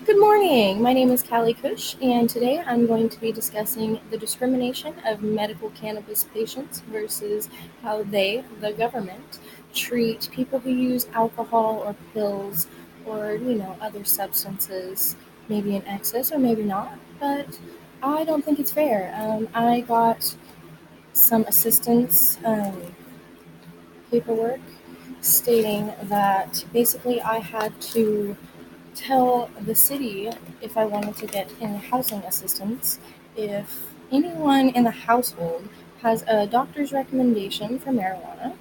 Good morning. My name is Callie Cush, and today I'm going to be discussing the discrimination of medical cannabis patients versus how they, the government, treat people who use alcohol or pills or, other substances, maybe in excess or maybe not. But I don't think it's fair. I got some assistance paperwork stating that basically I had to tell the city if I wanted to get any housing assistance, if anyone in the household has a doctor's recommendation for marijuana,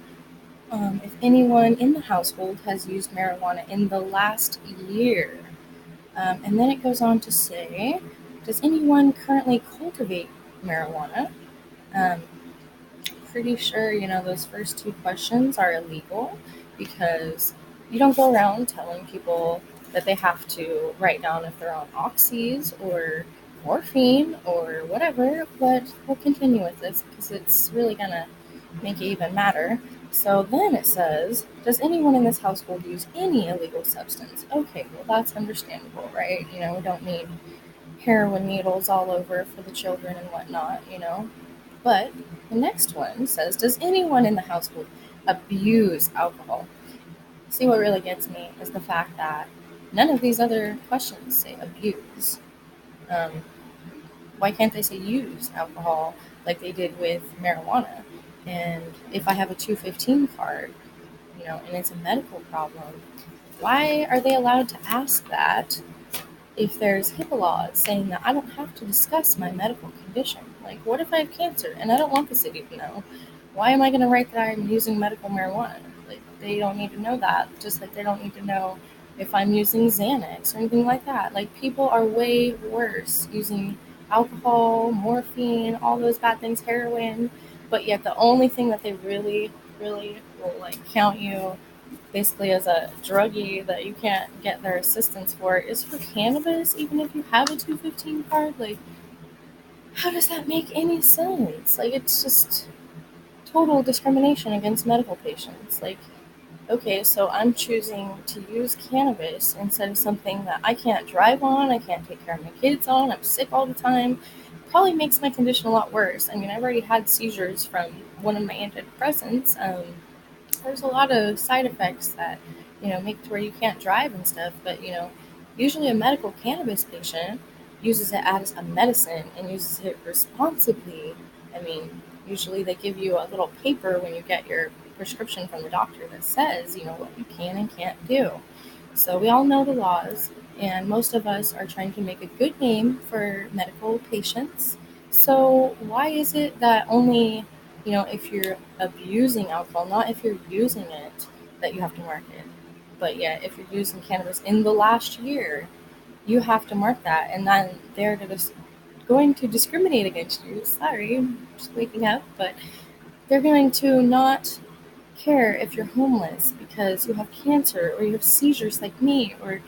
if anyone in the household has used marijuana in the last year. And then it goes on to say, does anyone currently cultivate marijuana? Um, Pretty sure, those first two questions are illegal because you don't go around telling people that they have to write down if they're on oxys or morphine or whatever, but we'll continue with this because it's really going to make it even matter. So then it says, does anyone in this household use any illegal substance? Okay, well, that's understandable, right? We don't need heroin needles all over for the children and whatnot. But the next one says, does anyone in the household abuse alcohol? See, what really gets me is the fact that none of these other questions say abuse. Um, why can't they say use alcohol like they did with marijuana? And if I have a 215 card, and it's a medical problem, why are they allowed to ask that if there's HIPAA laws saying that I don't have to discuss my medical condition? Like, what if I have cancer and I don't want the city to know? Why am I going to write that I'm using medical marijuana? Like, they don't need to know that, just like they don't need to know if I'm using Xanax or anything like that. Like, people are way worse using alcohol, morphine, all those bad things, heroin, but yet the only thing that they really, really will, like, count you basically as a druggie that you can't get their assistance for is for cannabis, even if you have a 215 card. Like, how does that make any sense? Like, it's just total discrimination against medical patients. Like, okay, so I'm choosing to use cannabis instead of something that I can't drive on, I can't take care of my kids on, I'm sick all the time. Probably makes my condition a lot worse. I mean, I've already had seizures from one of my antidepressants. There's a lot of side effects that make it to where you can't drive and stuff, but usually a medical cannabis patient uses it as a medicine and uses it responsibly. I mean, usually they give you a little paper when you get your prescription from the doctor that says what you can and can't do. So we all know the laws, and most of us are trying to make a good name for medical patients. So why is it that only, if you're abusing alcohol, not if you're using it, that you have to mark it? But yeah, if you're using cannabis in the last year, you have to mark that, and then going to discriminate against you. Sorry, I'm just waking up, but they're going to not care if you're homeless because you have cancer or you have seizures like me or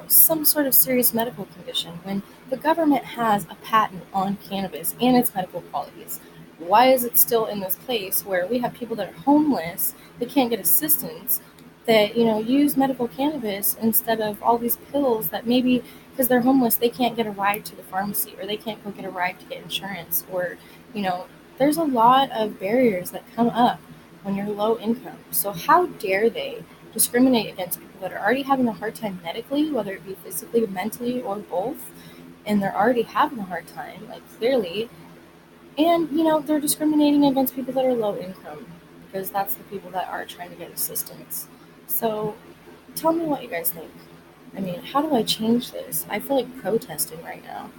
some sort of serious medical condition when the government has a patent on cannabis and its medical qualities. Why is it still in this place where we have people that are homeless, they can't get assistance, that use medical cannabis instead of all these pills that maybe because they're homeless they can't get a ride to the pharmacy or they can't go get a ride to get insurance, or you know there's a lot of barriers that come up when you're low income. So how dare they discriminate against people that are already having a hard time medically, whether it be physically, mentally, or both, and they're already having a hard time, like clearly, and they're discriminating against people that are low income because that's the people that are trying to get assistance. So tell me what you guys think. I mean, how do I change this? I feel like protesting right now.